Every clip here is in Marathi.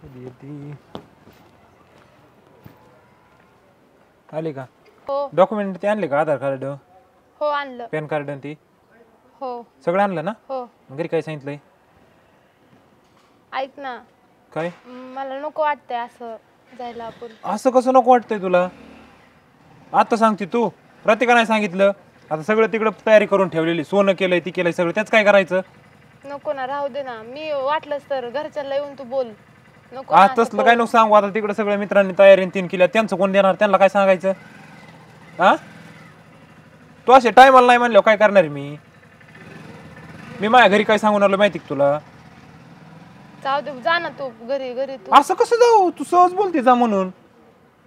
कधी येते आली का? हो डॉक्युमेंट ते आणले का? आधार कार्ड, हो आणलं. पॅन कार्ड आणि ती हो सगळं आणलं ना? हो. घरी काय सांगितलंय? ऐक ना, काय मला नको वाटतंय असं जायला. आपण असं कसं नको वाटतंय तुला? आता सांगते तू, प्रत्येकाने नाही सांगितलं. आता सगळं तिकडं तयारी करून ठेवलेली, सोनं केलंय ती केलंय सगळं, त्याच काय करायचं? नको ना, राहू दे ना. मी वाटलंच तर घरच्यांना येऊन तू बोल. नको आज ना असं तसलं काय नको सांगू. आता तिकडे सगळ्या मित्रांनी तयारी तीन केल्या, त्यांचं कोण देणार? त्यांना काय सांगायचं? हा, तू असे टायमाला नाही म्हणल्यावर काय करणार मी माझ्या घरी काय सांगून आलो माहिती का तुला? जाऊ दे, जा ना तू घरी. तू असं कसं जाऊ? तू सहज बोलते जा म्हणून.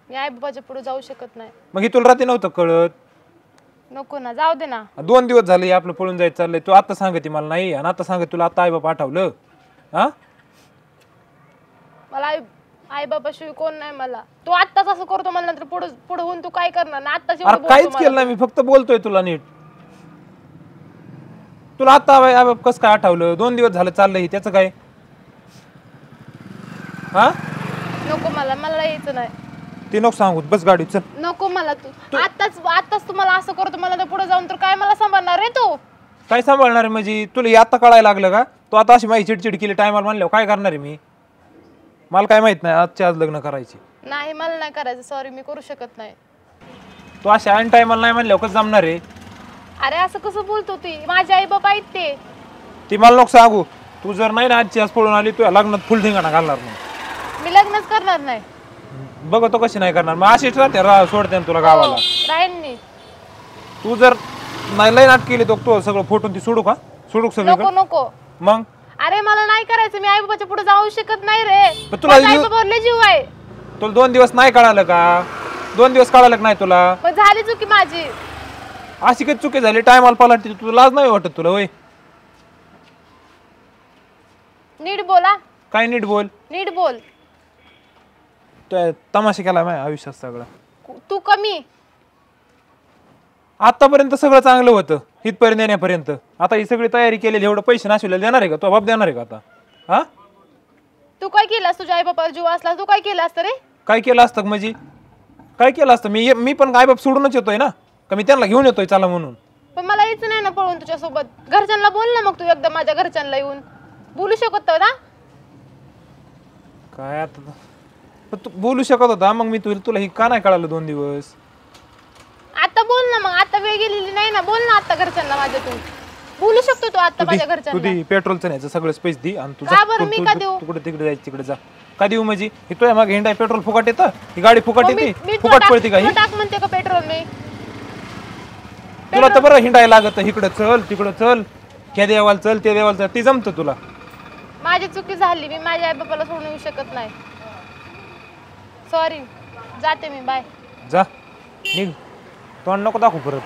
मी आई बाबाच्या पुढे जाऊ शकत नाही. मग हे तुला रात्री नव्हतं कळत? नको ना, जाऊ दे ना. 2 दिवस झाले आपलं पळून जायचं चाललंय. तू आता सांगते मला नाही, आणि आता सांगत तुला आता आई बाबा आठवलं? हा, मला आई बाबाशिवाय कोण नाही. मला तू आत्ताच असं करतो, मला नंतर पुढे पुढे होऊन तू काय करणार ना? आत्ताच एवढं अरे बोलतो काहीच मला केलं नाही मी, फक्त बोलतोय तुला नीट. तुला आता आई बाबा कसं काय आठवलं? 2 दिवस झालं चाललंय, त्याचं काय? हा, नको मला यायचं नाही. ते नको सांगू, बस गाडी चल. नको मला. तू आत्ताच तुम्हाला असं करतो, मला तर पुढे जाऊन तर काय मला सांभाळणार रे तू? काय सांभाळणार आहे म्हणजे? तुला हे आता कळायला लागलं का? तू आता अशी माझी चिडचिड केली टायमाला म्हणल्यावर काय करणार आहे मी? मला काय माहित नाही आजच्या आज लग्न करायची? नाही, मला नाही करायचं. सॉरी, मी करू शकत नाही. तू अशा ऐन टायमाला नाही म्हणल्यावर कसं जमणार आहे? अरे असं कसं बोलतो ती? माझे आई बाबा आहेत ते. ती मला नको सांगू. तू जर नाही ना आजची आज पळून आली, तुझ्या लग्नात फुल धिंगाणा घालणार नाही. मी लग्नच करणार नाही. बघतो कशी नाही करणार. मग अशीच राहते, सोडते ना तुला गावाला. राहीन मी. तू जर नाही लय नाट केली तो सगळं फोटून ती सोडू का? सोडू नको सगळं? नको. मग अरे मला नाही करायचं. मी आई बाबाच्या पुढे जाऊ शकत नाही रे. पण तुला आई बाबावर जीव आहे. तुला 2 दिवस नाही कळालं का? 2 दिवस कळालं का नाही तुला? पण झाली चुकी माझी. अशी काही चुकी झाली टायमाला पलाटली, तुला लाज नाही वाटत तुला? होय, नीट बोला. काय नीट बोल? नीट बोल. तमाशा केला माझ्या आयुष्यात सगळं. तू कमी. आतापर्यंत सगळं चांगलं होतं, इथपर्यंत येण्यापर्यंत. आता ही सगळी तयारी केलेली, एवढं पैसे नाशिवले देणार आहे का? तो बाप देणार आहे का आता? हा, तू काय केलास? तुझ्या आई बापावर जीव असला तू काय केलं असतं रे? काय केलं असतं म्हणजे? काय केलं असतं? मी पण आई बाप सोडूनच येतोय ना, का मी त्यांना घेऊन येतोय चला म्हणून? पण मला यायचं नाही ना पळून तुझ्यासोबत. घरच्यांना बोल ना मग. तू एकदा माझ्या घरच्यांना येऊन बोलू शकत ना? काय आता तू बोलू शकत होता, मग मी तुला ही का नाही कळालं 2 दिवस? आता बोल ना मग. आता वेळ गेलेली नाही ना. बोल ना आता घरच्यांना माझ्या. तू बोलू शकतो तू आता माझ्या तू घरच्यांना. दे पेट्रोलचं न्यायचं सगळं पैसे दे, आणि का बरं? मी का देऊ? तू कुठे तिकडे जायचं तिकडे जा. का देऊ म्हणजे? ही तुझ्या मागे हिंडाय पेट्रोल फुकट येतं? ही गाडी फुकट मग मी येते? फुकट पडते का ही? टाक म्हणते का पेट्रोल मी? तुला तर बरं हिंडायला लागत, इकडं चल तिकडं चल, ह्या देवाला चल त्या देवाला चल, ती जमतं तुला? माझी चुकी झाली. मी माझ्या आई बाबाला सोडून येऊ शकत नाही. सॉरी, जाते मी. बाय. जा, निघ. तोंड नको दाखवू परत.